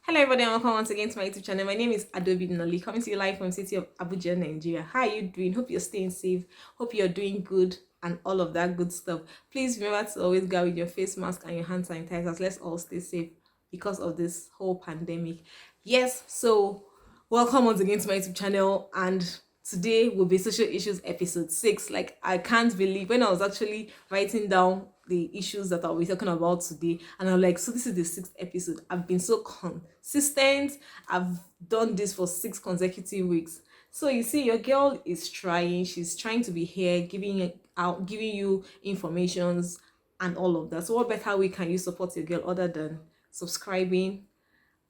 Hello everybody and welcome once again to my YouTube channel. My name is Adobe Noli, coming to you live from the city of Abuja, Nigeria. How are you doing? Hope you're staying safe. Hope you're doing good and all of that good stuff. Please remember to always go with your face mask and your hand sanitizers. Let's all stay safe because of this whole pandemic. Yes, so welcome once again to my YouTube channel, and today will be social issues episode 6. Like, I can't believe when I was actually writing down the issues that I'll be talking about today, and I'm like, so this is the 6th episode. I've been so consistent. I've done this for 6 consecutive weeks. So you see, your girl is trying. She's trying to be here, giving you informations and all of that. So what better way can you support your girl other than subscribing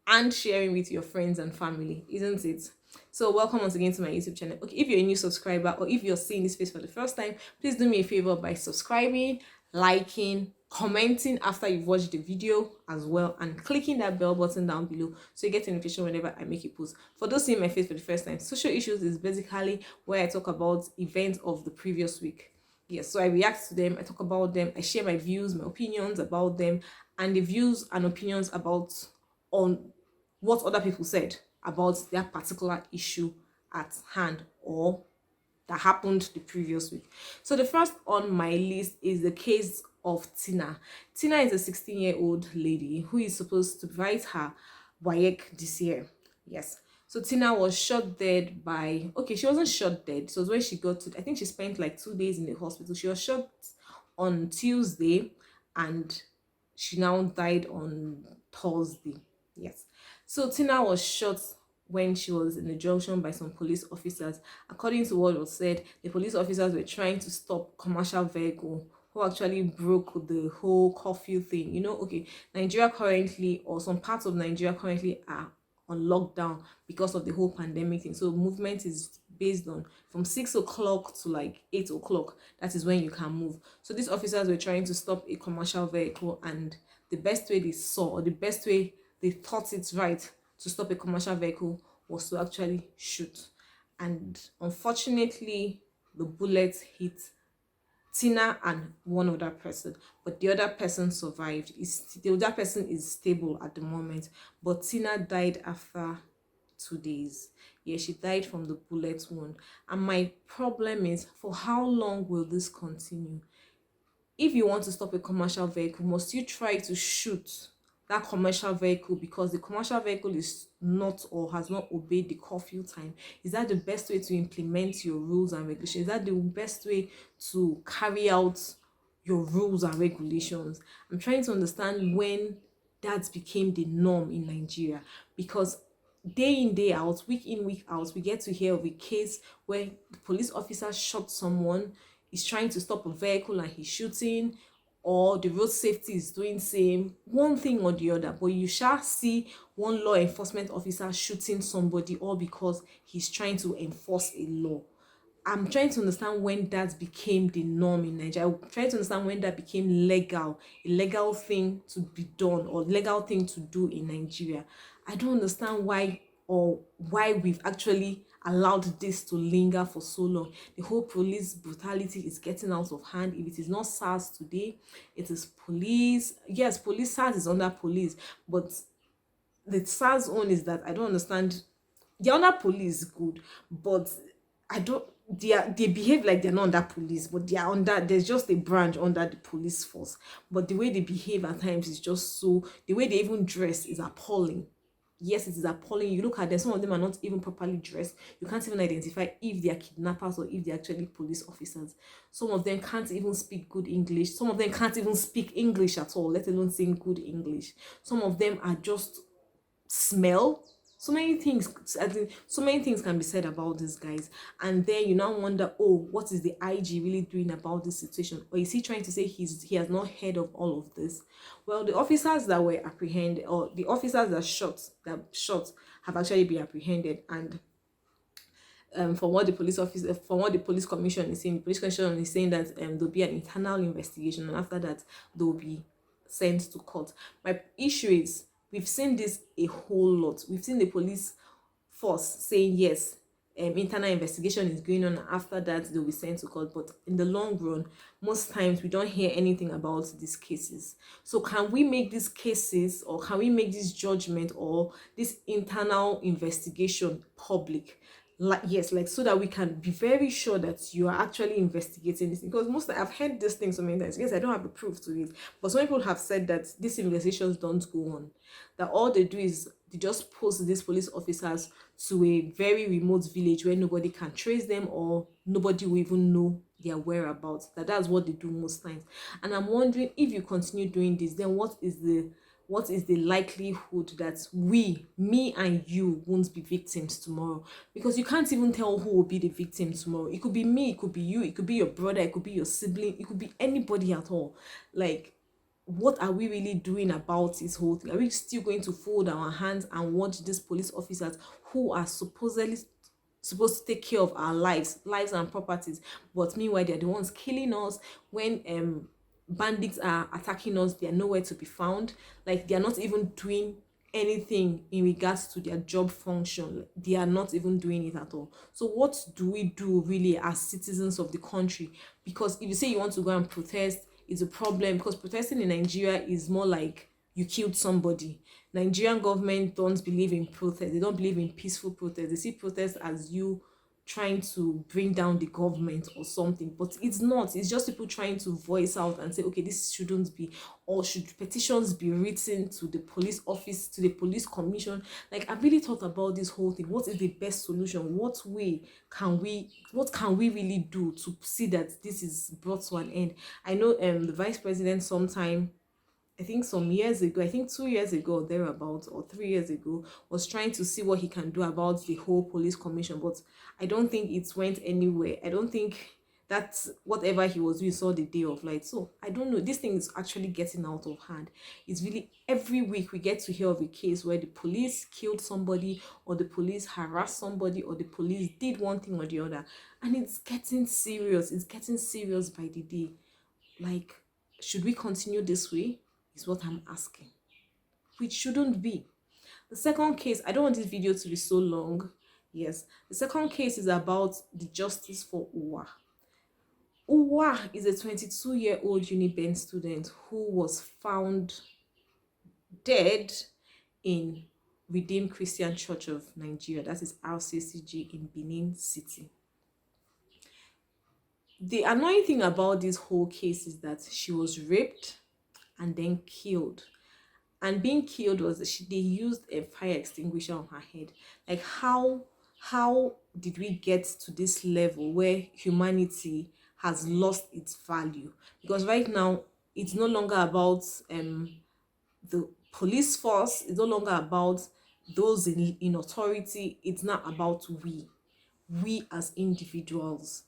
and sharing with your friends and family, isn't it? So welcome once again to my YouTube channel. Okay, if you're a new subscriber or if you're seeing this face for the first time, please do me a favor by subscribing, liking, commenting after you've watched the video as well, and clicking that bell button down below so you get a notification whenever I make a post. For those seeing my face for the first time, social issues is basically where I talk about events of the previous week. Yes, so I react to them, I talk about them, I share my views, my opinions about them, and the views and opinions about on what other people said about their particular issue at hand or that happened the previous week. So the first on my list is the case of Tina. Tina is a 16-year-old lady who is supposed to write her WAEC this year. Yes. So Tina was shot dead by, okay, she wasn't shot dead. So when she got to, I think she spent like 2 days in the hospital. She was shot on Tuesday and she now died on Thursday. Yes. So Tina was shot when she was in the junction by some police officers. According to what was said, the police officers were trying to stop commercial vehicle who actually broke the whole curfew thing. Okay, Nigeria currently, or some parts of Nigeria currently, are on lockdown because of the whole pandemic thing. So movement is based on from 6 o'clock to like 8 o'clock. That is when you can move. So these officers were trying to stop a commercial vehicle, and the best way they saw, or the best way they thought it's right to stop a commercial vehicle, was to actually shoot. And unfortunately, the bullets hit Tina and one other person, but the other person survived. The other person is stable at the moment, but Tina died after 2 days. Yeah, she died from the bullet wound. And my problem is, for how long will this continue? If you want to stop a commercial vehicle, must you try to shoot that commercial vehicle because the commercial vehicle is not or has not obeyed the curfew time? Is that the best way to implement your rules and regulations? Is that the best way to carry out your rules and regulations? I'm trying to understand when that became the norm in Nigeria, because day in, day out, week in, week out, we get to hear of a case where the police officer shot someone, is trying to stop a vehicle and he's shooting, or the road safety is doing same one thing or the other, but you shall see one law enforcement officer shooting somebody all because he's trying to enforce a law. I'm trying to understand when that became the norm in Nigeria. I'm trying to understand when that became legal, a legal thing to be done or legal thing to do in Nigeria. I don't understand why we've actually allowed this to linger for so long. The whole police brutality is getting out of hand. If it is not SARS today, it is police. Yes, police, SARS is under police, but the SARS own is that I don't understand. The under police is good, but I don't. They behave like they're not under police, but they are under. There's just a branch under the police force. But the way they behave at times is just so. The way they even dress is appalling. Yes, it is appalling. You look at them, some of them are not even properly dressed. You can't even identify if they are kidnappers or if they're actually police officers. Some of them can't even speak good English. Some of them can't even speak English at all, let alone sing good English. Some of them are just smell. So many things can be said about these guys, and then you now wonder, oh, what is the IG really doing about this situation? Or is he trying to say he has not heard of all of this? Well, the officers that were apprehended, or the officers that shot have actually been apprehended, and from what the police commission is saying, the police commission is saying that there'll be an internal investigation, and after that they'll be sent to court. My issue is, we've seen this a whole lot. We've seen the police force saying yes, internal investigation is going on. After that, they'll be sent to court. But in the long run, most times we don't hear anything about these cases. So can we make these cases, or can we make this judgment or this internal investigation public? Like, yes, like, so that we can be very sure that you are actually investigating this. Because most, I've heard this thing so many times. Yes, I don't have the proof to it, but some people have said that these investigations don't go on, that all they do is they just post these police officers to a very remote village where nobody can trace them, or nobody will even know their whereabouts. That's what they do most times. And I'm wondering, if you continue doing this, then what is the likelihood that me and you won't be victims tomorrow? Because you can't even tell who will be the victim tomorrow. It could be me, it could be you, it could be your brother, it could be your sibling, it could be anybody at all. Like, what are we really doing about this whole thing? Are we still going to fold our hands and watch these police officers who are supposed to take care of our lives and properties, but meanwhile they're the ones killing us? When bandits are attacking us, they are nowhere to be found. Like, they are not even doing anything in regards to their job function. They are not even doing it at all. So what do we do really as citizens of the country? Because if you say you want to go and protest, it's a problem, because protesting in Nigeria is more like you killed somebody. Nigerian government don't believe in protest. They don't believe in peaceful protest. They see protest as you trying to bring down the government or something, but it's not. It's just people trying to voice out and say, okay, this shouldn't be, or should petitions be written to the police office, to the police commission? Like, I've really thought about this whole thing. What is the best solution? What can we really do to see that this is brought to an end? I know the vice president sometime, I think some years ago, I think 2 years ago, thereabouts, or 3 years ago, was trying to see what he can do about the whole police commission. But I don't think it went anywhere. I don't think that whatever he was doing saw the day of light. So I don't know. This thing is actually getting out of hand. It's really, every week we get to hear of a case where the police killed somebody, or the police harassed somebody, or the police did one thing or the other. And it's getting serious. It's getting serious by the day. Like, should we continue this way? Is what I'm asking. Which shouldn't be. The second case, I don't want this video to be so long. Yes, the second case is about the justice for Uwa. Uwa is a 22-year-old Uniben student who was found dead in Redeemed Christian Church of Nigeria, that is RCCG, in Benin City. The annoying thing about this whole case is that she was raped and then killed. And being killed was, they used a fire extinguisher on her head. Like, how did we get to this level where humanity has lost its value? Because right now it's no longer about the police force, it's no longer about those in authority. It's not about we as individuals.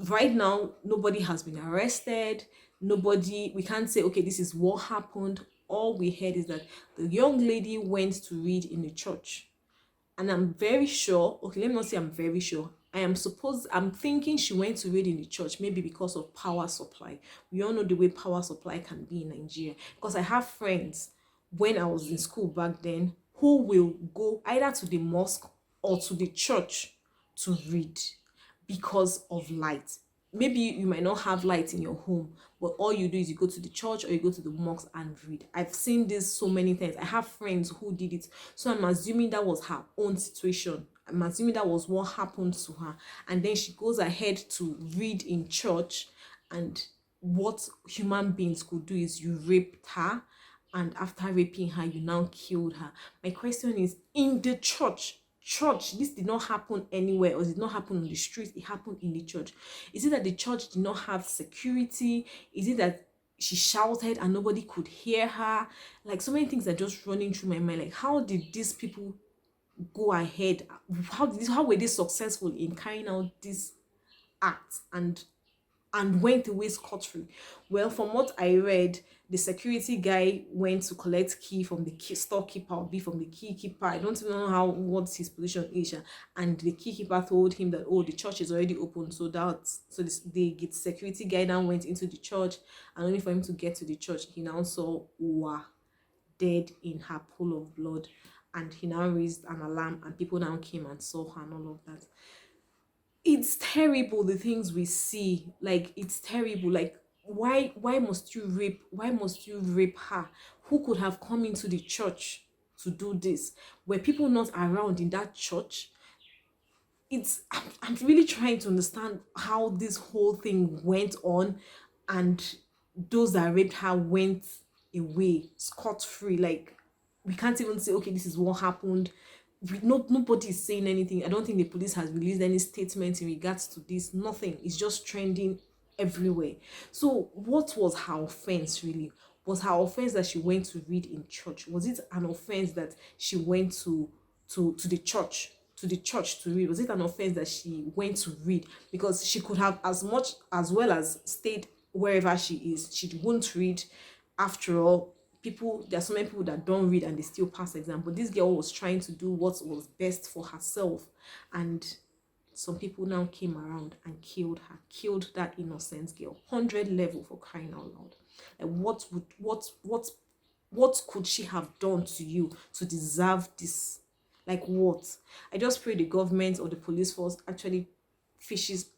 Right now, nobody has been arrested. We can't say, okay, this is what happened. All we heard is that the young lady went to read in the church. And I'm very sure, okay, let me not say I'm very sure. I'm thinking she went to read in the church, maybe because of power supply. We all know the way power supply can be in Nigeria. Because I have friends, when I was in school back then, who will go either to the mosque or to the church to read because of light. Maybe you might not have light in your home, but all you do is you go to the church or you go to the mosque and read. I've seen this so many times. I have friends who did it. So I'm assuming that was her own situation. I'm assuming that was what happened to her. And then she goes ahead to read in church, and what human beings could do is you raped her, and after raping her, you now killed her. My question is, in the church, this did not happen anywhere, or did not happen on the street, it happened in the church. Is it that the church did not have security? Is it that she shouted and nobody could hear her? Like, so many things are just running through my mind. Like, how did these people go ahead? How were they successful in carrying out this act and went away scot-free? Well, from what I read, the security guy went to collect key from the storekeeper, or be from the key keeper. I don't even know what his position is. And the key keeper told him that, oh, the church is already open. So the security guy now went into the church, and only for him to get to the church, he now saw Uwa dead in her pool of blood. and he now raised an alarm and people now came and saw her and all of that. It's terrible, the things we see. Like, it's terrible. Like, why must you rape her? Who could have come into the church to do this? Were people not around in that church? I'm really trying to understand how this whole thing went on, and those that raped her went away scot-free. Like, we can't even say, okay, this is what happened. Nobody is saying anything. I don't think the police has released any statement in regards to this. Nothing. It's just trending everywhere. So what was her offense really? Was her offense that she went to read in church? Was it an offense that she went to the church to read? Was it an offense that she went to read? Because she could have as much as well as stayed wherever she is. She won't read. After all, people, there are so many people that don't read and they still pass exam. But this girl was trying to do what was best for herself, and some people now came around and killed that innocent girl. 100 level, for crying out loud. Like, what could she have done to you to deserve this? Like, what? I just pray the government or the police force actually fishes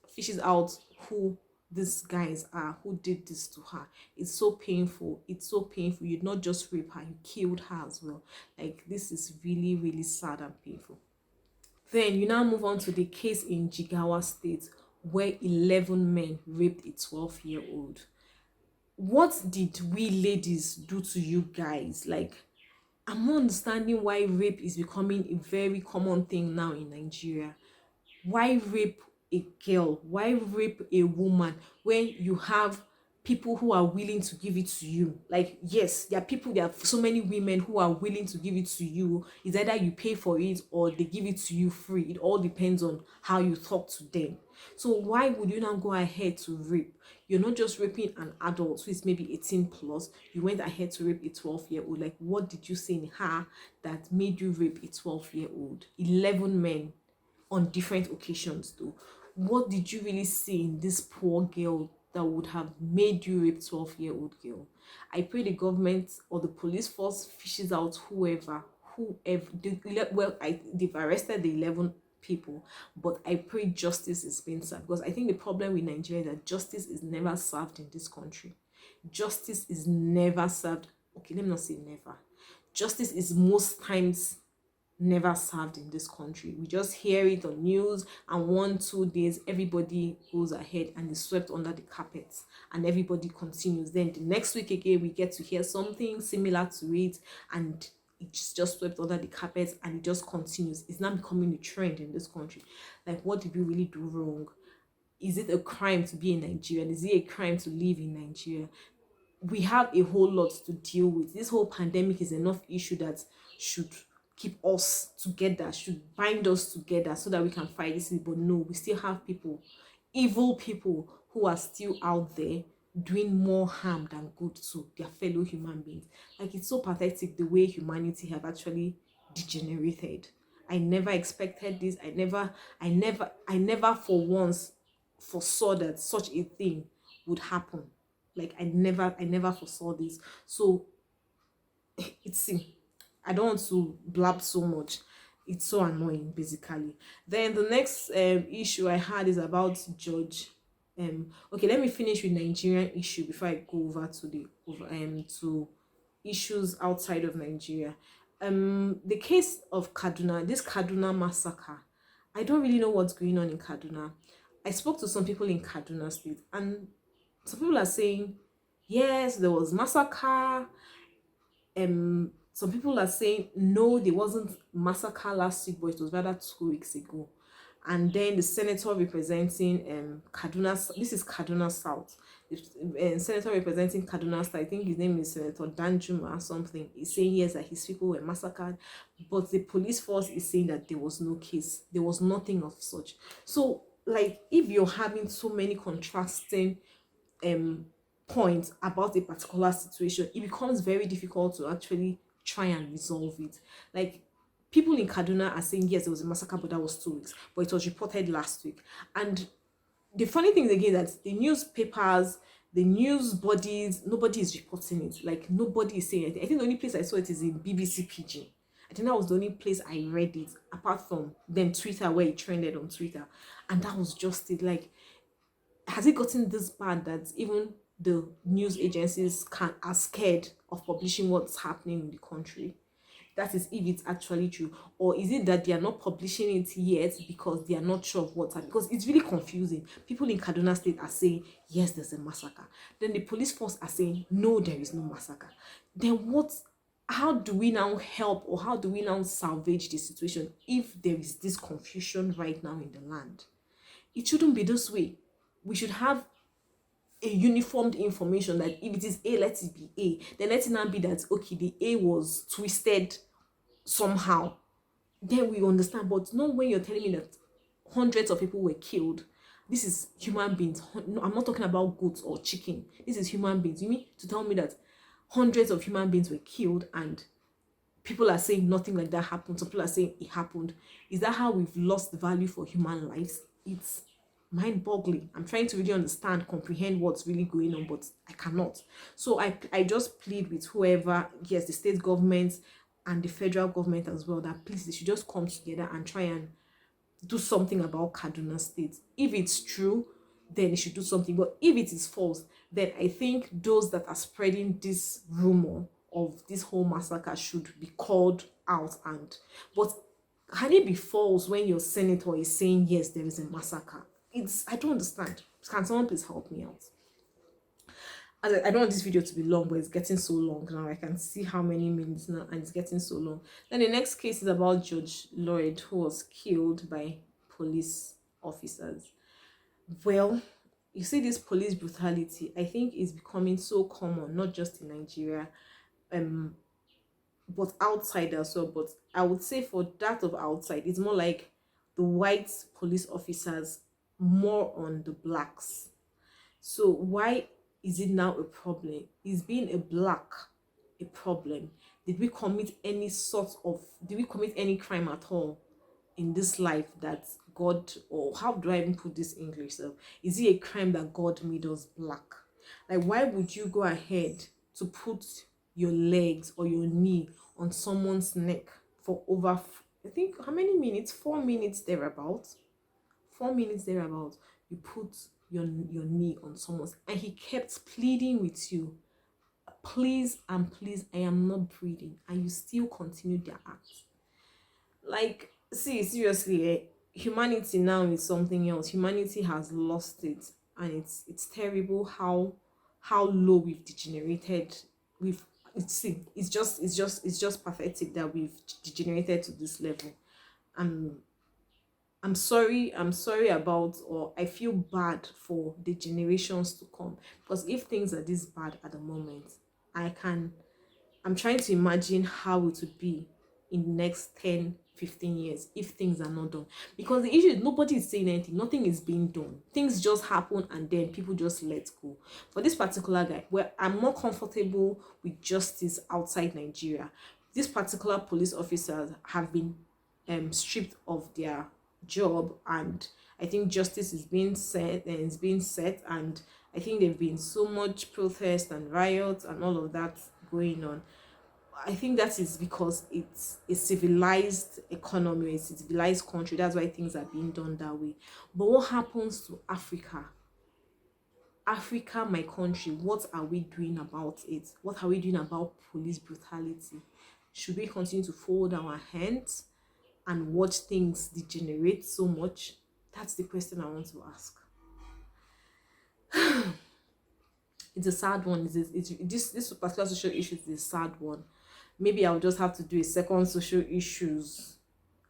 out who these guys are who did this to her. It's so painful. It's so painful. You not just rape her, you killed her as well. Like, this is really, really sad and painful. Then you now move on to the case in Jigawa State, where 11 men raped a 12-year-old. What did we ladies do to you guys? Like, I'm not understanding why rape is becoming a very common thing now in Nigeria. Why rape a girl? Why rape a woman when you have people who are willing to give it to you? Like, yes, there are so many women who are willing to give it to you. It's either you pay for it or they give it to you free. It all depends on how you talk to them. So why would you now go ahead to rape? You're not just raping an adult who is maybe 18 plus. You went ahead to rape a 12-year-old. Like, what did you see in her that made you rape a 12-year-old? 11 men on different occasions though. What did you really see in this poor girl that would have made you rape 12-year-old girl? I pray the government or the police force fishes out whoever they've arrested the 11 people, but I pray justice is being served, because I think the problem with Nigeria is that justice is never served in this country. Justice is never served. Okay, let me not say never. Justice is most times never served in this country. We just hear it on news, and 1-2 days everybody goes ahead and is swept under the carpet, and everybody continues. Then the next week again we get to hear something similar to it, and it's just swept under the carpet, and it just continues. It's not becoming a trend in this country. Like, what did we really do wrong? Is it a crime to be in Nigeria? Is it a crime to live in Nigeria? We have a whole lot to deal with. This whole pandemic is enough issue that should keep us together, should bind us together so that we can fight this. But no, we still have people, evil people, who are still out there doing more harm than good to their fellow human beings. Like, it's so pathetic the way humanity have actually degenerated. I never expected this. I never for once foresaw that such a thing would happen. Like, I never foresaw this. So it's I don't want to blab so much. It's so annoying, basically. Then the next issue I had is about George. Okay, let me finish with Nigerian issue before I go over to the to issues outside of Nigeria. The case of Kaduna, this Kaduna massacre. I don't really know what's going on in Kaduna. I spoke to some people in Kaduna State, and some people are saying, yes, there was massacre. Some people are saying no, there wasn't massacre last week, but it was rather 2 weeks ago. And then the senator representing Kaduna, this is Kaduna South, the senator representing Kaduna South, I think his name is Senator Danjuma or something, is saying yes, that his people were massacred, but the police force is saying that there was no case, there was nothing of such. So, like, if you're having so many contrasting points about a particular situation, it becomes very difficult to actually try and resolve it. Like, people in Kaduna are saying yes, there was a massacre, but that was 2 weeks, but it was reported last week. And the funny thing is again that the newspapers, the news bodies, nobody is reporting it. Like, nobody is saying anything. I think the only place I saw it is in BBC Pidgin, I think that was the only place I read it, apart from then Twitter, where it trended on Twitter. And that was just it. Like, has it gotten this bad that even the news agencies are scared of publishing what's happening in the country? That is, if it's actually true. Or is it that they are not publishing it yet because they are not sure of what's happening? Because it's really confusing. People in Kaduna State are saying, yes, there's a massacre. Then the police force are saying, no, there is no massacre. Then what? How do we now help, or how do we now salvage the situation if there is this confusion right now in the land? It shouldn't be this way. We should have a uniformed information that if it is A, let it be A. Then let it not be that, okay, the A was twisted somehow. Then we understand. But not when you're telling me that hundreds of people were killed. This is human beings. No, I'm not talking about goats or chicken. This is human beings. You mean to tell me that hundreds of human beings were killed and people are saying nothing like that happened? Some people are saying it happened. Is that how we've lost the value for human lives? It's mind-boggling. I'm trying to really understand, comprehend what's really going on, but I cannot. So I just plead with whoever, yes, the state government and the federal government as well, that please, they should just come together and try and do something about Kaduna State. If it's true, then they should do something. But if it is false, then I think those that are spreading this rumor of this whole massacre should be called out. But can it be false when your senator is saying, yes, there is a massacre? I don't understand. Can someone please help me out? I don't want this video to be long, but it's getting so long now. I can see how many minutes now, and it's getting so long. Then the next case is about George Floyd, who was killed by police officers. Well, you see, this police brutality, I think, is becoming so common, not just in Nigeria, but outside as well. But I would say for that of outside, it's more like the white police officers more on the blacks. So why is it now a problem? Is being a black a problem? Did we commit any crime at all in this life that God, or how do I even put this in English? So is it a crime that God made us black? Like, why would you go ahead to put your legs or your knee on someone's neck for over, I think, how many minutes? 4 minutes thereabouts. 4 minutes thereabouts. You put your knee on someone's, and he kept pleading with you, please and please, I am not breathing, and you still continue their act. Like, see, seriously, humanity now is something else. Humanity has lost it, and it's terrible how low we've degenerated. It's just pathetic that we've degenerated to this level. I'm sorry about, or I feel bad for the generations to come, because if things are this bad at the moment, I'm trying to imagine how it would be in the next 10-15 years if things are not done. Because the issue is nobody is saying anything, nothing is being done. Things just happen and then people just let go. For this particular guy, where I'm more comfortable with justice outside Nigeria, these particular police officers have been stripped of their job, and I think justice is being set, and I think there've been so much protest and riots and all of that going on. I think that is because it's a civilized economy, it's a civilized country. That's why things are being done that way. But what happens to Africa? Africa, my country, what are we doing about it? What are we doing about police brutality? Should we continue to fold our hands and watch things degenerate so much? That's the question I want to ask. It's a sad one. This particular social issue is a sad one. Maybe I'll just have to do a second social issues,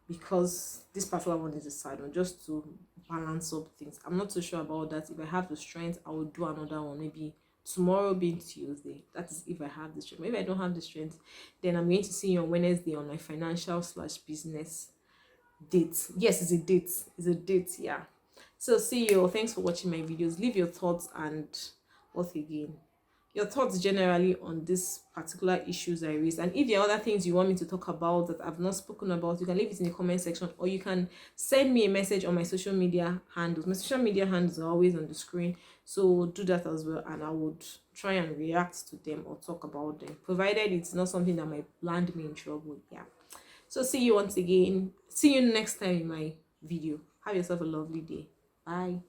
because this particular one is a sad one, just to balance up things. I'm not so sure about that. If I have the strength, I will do another one, maybe tomorrow being Tuesday. That is if I have the strength. Maybe I don't have the strength, then I'm going to see you on Wednesday on my financial/business date. Yes, it's a date. Yeah. So see you. Thanks for watching my videos. Leave your thoughts and what again, your thoughts generally on this particular issues I raised. And if there are other things you want me to talk about that I've not spoken about, you can leave it in the comment section, or you can send me a message on my social media handles. My social media handles are always on the screen, so do that as well, and I would try and react to them or talk about them, provided it's not something that might land me in trouble. Yeah. So see you once again. See you next time in my video. Have yourself a lovely day. Bye.